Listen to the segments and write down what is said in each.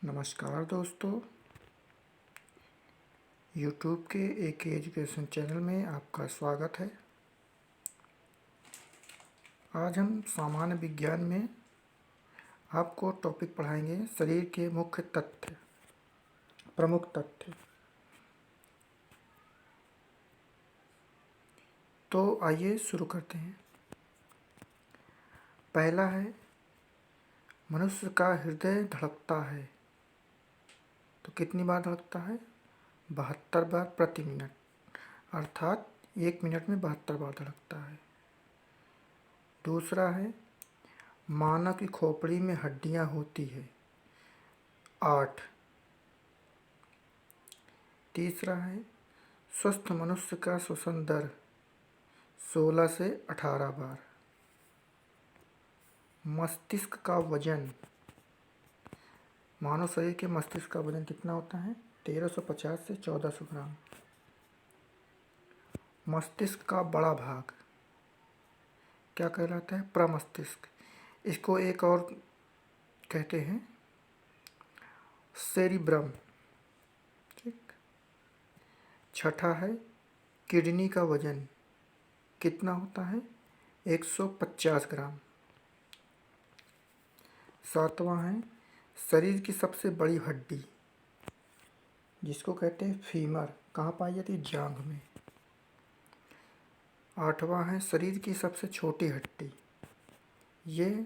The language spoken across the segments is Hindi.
नमस्कार दोस्तों, YouTube के एक एजुकेशन चैनल में आपका स्वागत है। आज हम सामान्य विज्ञान में आपको टॉपिक पढ़ाएंगे शरीर के मुख्य तथ्य, प्रमुख तथ्य। तो आइए शुरू करते हैं। पहला है, मनुष्य का हृदय धड़कता है। तो कितनी बार धड़कता है? 72 बार प्रति मिनट, अर्थात 1 मिनट में 72 बार धड़कता है। दूसरा है, मानव की खोपड़ी में हड्डियां होती है 8। तीसरा है, स्वस्थ मनुष्य का श्वसन दर 16 से 18 बार। मस्तिष्क का वजन, मानव शरीर के मस्तिष्क का वजन कितना होता है? 1350 से 1400 ग्राम। मस्तिष्क का बड़ा भाग क्या कहलाता है? प्रमस्तिष्क। इसको एक और कहते हैं सेरिब्रम। ठीक। छठा है, किडनी का वजन कितना होता है? 150 ग्राम। सातवां है, शरीर की सबसे बड़ी हड्डी जिसको कहते हैं फीमर, कहाँ पाई जाती है? जांघ में। आठवां है, शरीर की सबसे छोटी हड्डी, ये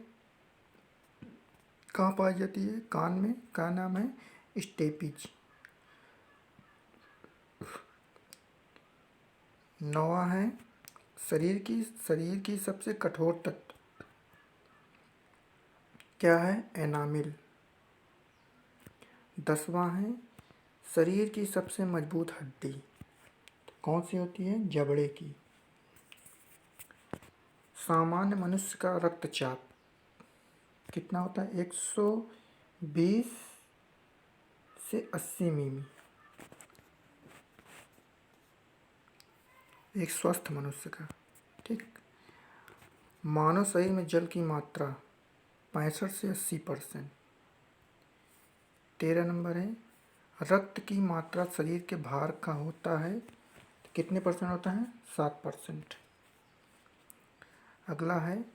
कहाँ पाई जाती है? कान में। का नाम है? स्टेपिज। नौवां है, शरीर की सबसे कठोर तत्व क्या है? एनामिल। 10वां है, शरीर की सबसे मजबूत हड्डी तो कौन सी होती है? जबड़े की। सामान्य मनुष्य का रक्तचाप कितना होता है? 120 से 80 मिमी। एक स्वस्थ मनुष्य का। ठीक। मानव शरीर में जल की मात्रा 65 से 80%। 13 नंबर है, रक्त की मात्रा शरीर के भार का होता है कितने परसेंट होता है? 7%। अगला है,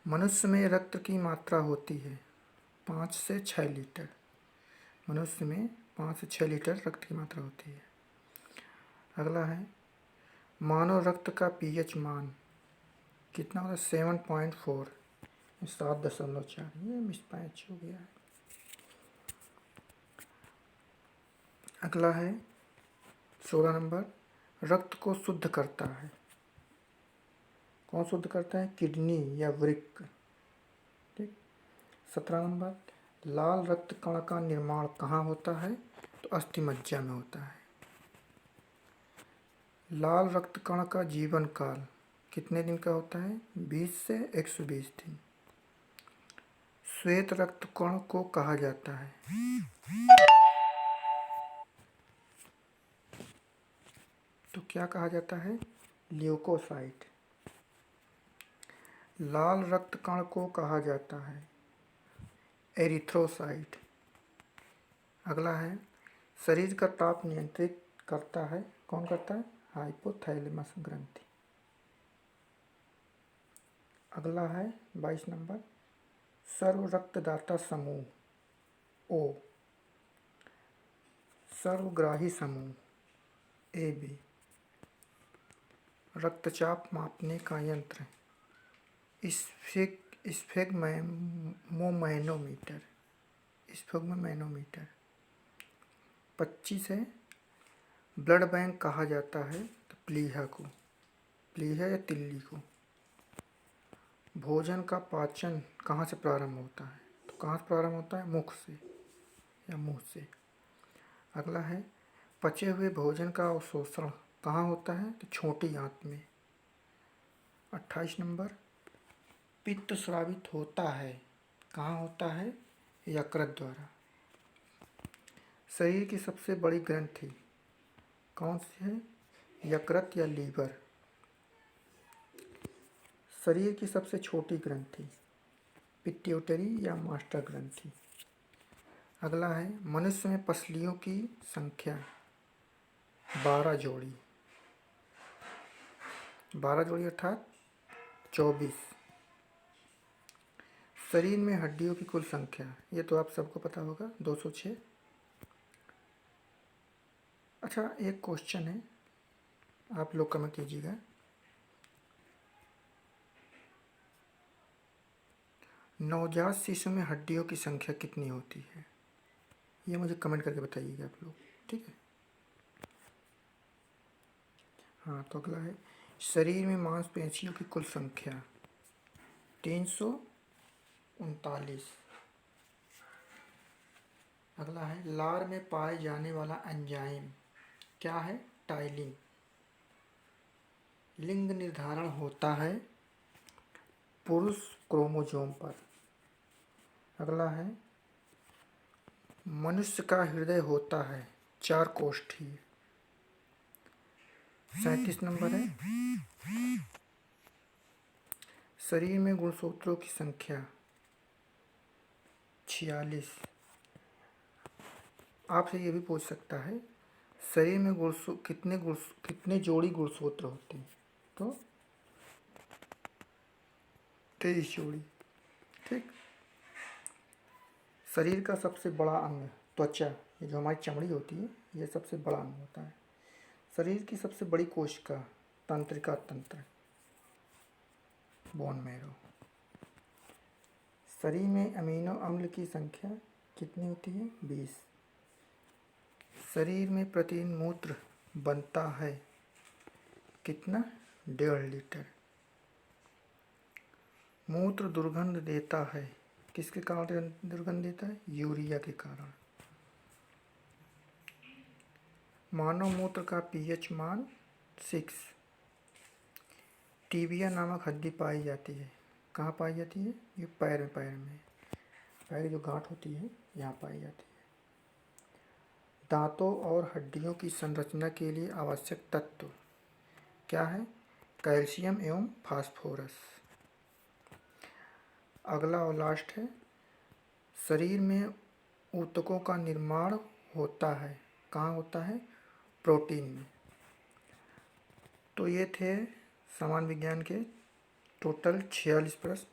मनुष्य में रक्त की मात्रा होती है 5 से 6 लीटर। मनुष्य में 5 से 6 लीटर रक्त की मात्रा होती है। अगला है, मानव रक्त का पीएच मान कितना होता है? 7.4, 7.4। ये मिसमैच हो गया है। अगला है 16 नंबर, रक्त को शुद्ध करता है। कौन शुद्ध करता है? किडनी या वृक्क। ठीक। 17 नंबर, लाल रक्त कण का निर्माण कहाँ होता है? तो अस्थिमज्जा में होता है। लाल रक्त कण का जीवन काल कितने दिन का होता है? 20 से 120 दिन। श्वेत रक्त कण को कहा जाता है? तो क्या कहा जाता है? ल्यूकोसाइट। लाल रक्त कण को कहा जाता है? एरिथ्रोसाइट। अगला है, शरीर का ताप नियंत्रित करता है, कौन करता है? हाइपोथैलेमस ग्रंथि। अगला है 22 नंबर, सर्व रक्तदाता समूह ओ, सर्वग्राही समूह ए बी, रक्तचाप मापने का यंत्र स्फेग्मोमैनोमीटर। 25 है, ब्लड बैंक कहा जाता है? तो प्लीहा को, प्लीहा या तिल्ली को। भोजन का पाचन कहाँ से प्रारंभ होता है? तो कहाँ से प्रारंभ होता है? मुख से या मुंह से। अगला है, पचे हुए भोजन का अवशोषण कहाँ होता है? तो छोटी आंत में। 28 नंबर, पित्त स्रावित होता है, कहाँ होता है? यकृत द्वारा। शरीर की सबसे बड़ी ग्रंथि कौन सी है? यकृत या लीवर। शरीर की सबसे छोटी ग्रंथि पिट्यूटरी या मास्टर ग्रंथि। अगला है मनुष्य में पसलियों की संख्या 12 जोड़ी। 12 जोड़ी अर्थात 24। शरीर में हड्डियों की कुल संख्या, ये तो आप सबको पता होगा, 206। अच्छा, एक क्वेश्चन है, आप लोग कमेंट कीजिएगा। नवजात शिशु में हड्डियों की संख्या कितनी होती है? ये मुझे कमेंट करके बताइएगा आप लोग, ठीक है। हाँ, तो अगला है शरीर में मांसपेशियों की कुल संख्या 339। अगला है लार में पाए जाने वाला एंजाइम क्या है? टाइलिन। लिंग निर्धारण होता है पुरुष क्रोमोसोम पर। अगला है मनुष्य का हृदय होता है 4 कोष्ठीय। 37 नंबर है शरीर में गुणसूत्रों की संख्या 46। आपसे ये भी पूछ सकता है शरीर में कितने जोड़ी गुणसूत्र होते हैं? तो 23 जोड़ी, ठीक। शरीर का सबसे बड़ा अंग त्वचा, ये जो हमारी चमड़ी होती है, ये सबसे बड़ा अंग होता है। शरीर की सबसे बड़ी कोशिका तंत्रिका तंत्र, बोन मैरो। शरीर में अमीनो अम्ल की संख्या कितनी होती है? 20। शरीर में प्रतिदिन मूत्र बनता है कितना? 1.5 लीटर। मूत्र दुर्गंध देता है, किसके कारण दुर्गंध देता है? यूरिया के कारण। मानव मूत्र का पीएच मान 6। टीबिया नामक हड्डी पाई जाती है, कहाँ पाई जाती है? ये पैर में, पैर की जो गांठ होती है यहाँ पाई जाती है। दांतों और हड्डियों की संरचना के लिए आवश्यक तत्व क्या है? कैल्शियम एवं फास्फोरस। अगला और लास्ट है शरीर में ऊतकों का निर्माण होता है, कहाँ होता है? प्रोटीन में। तो ये थे सामान्य विज्ञान के टोटल 46 प्रश्न।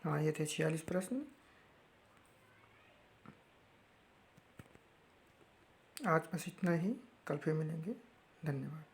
हाँ, ये थे 46 प्रश्न। आज बस इतना ही, कल फिर मिलेंगे। धन्यवाद।